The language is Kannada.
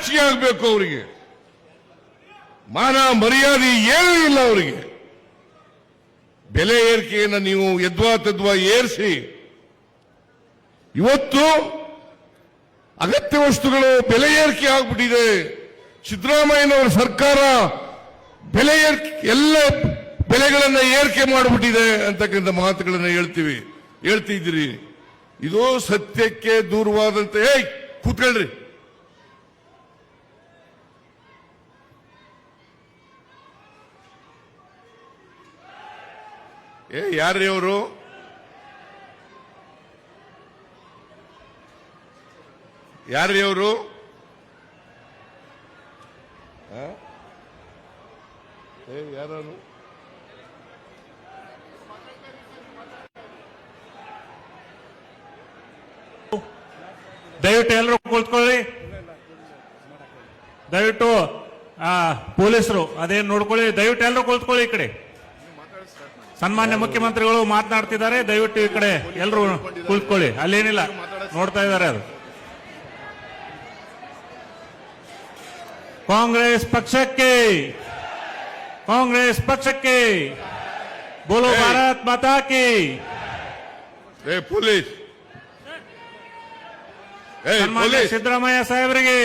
ನಾಚಿಕೆ ಆಗಬೇಕು. ಅವರಿಗೆ ಮಾನ ಮರ್ಯಾದೆ ಏನೂ ಇಲ್ಲ. ಅವರಿಗೆ ಬೆಲೆ ಏರಿಕೆಯನ್ನು ನೀವು ಯದ್ವಾ ತದ್ವಾ ಏರಿಸಿ ಇವತ್ತು ಅಗತ್ಯ ವಸ್ತುಗಳು ಬೆಲೆ ಏರಿಕೆ ಆಗ್ಬಿಟ್ಟಿದೆ. ಸಿದ್ದರಾಮಯ್ಯನವರ ಸರ್ಕಾರ ಬೆಲೆ ಎಲ್ಲ ಬೆಲೆಗಳನ್ನು ಏರಿಕೆ ಮಾಡಿಬಿಟ್ಟಿದೆ ಅಂತಕ್ಕಂಥ ಮಾತುಗಳನ್ನು ಹೇಳ್ತಿದ್ದೀರಿ. ಇದು ಸತ್ಯಕ್ಕೆ ದೂರವಾದಂತ. ಕೂತ್ಕೊಳ್ರಿ. ಯಾರ್ರೀ ಅವರು? ಯಾರ್ರೀ ಅವರು? ಯಾರು? ದಯವಿಟ್ಟು ಎಲ್ಲರೂ ಕುಳಿತುಕೊಳ್ಳಿ. ದಯವಿಟ್ಟು ಪೊಲೀಸರು ಅದೇನು ನೋಡ್ಕೊಳ್ಳಿ. ದಯವಿಟ್ಟು ಎಲ್ಲರೂ ಕುಳಿತುಕೊಳ್ಳಿ. ಈ ಕಡೆ ಸನ್ಮಾನ್ಯ ಮುಖ್ಯಮಂತ್ರಿಗಳು ಮಾತನಾಡ್ತಿದ್ದಾರೆ. ದಯವಿಟ್ಟು ಈ ಕಡೆ ಎಲ್ಲರೂ ಕುಳಿತುಕೊಳ್ಳಿ. ಅಲ್ಲೇನಿಲ್ಲ, ನೋಡ್ತಾ ಇದ್ದಾರೆ. ಅದು ಕಾಂಗ್ರೆಸ್ ಪಕ್ಷಕ್ಕೆ, ಕಾಂಗ್ರೆಸ್ ಪಕ್ಷಕ್ಕೆ ಬೋಲೋ ಭಾರತ್ ಮಾತಾ ಕಿ. ಪೊಲೀಸ್ ಸನ್ಮಾನ್ಯ ಸಿದ್ದರಾಮಯ್ಯ ಸಾಹೇಬರಿಗೆ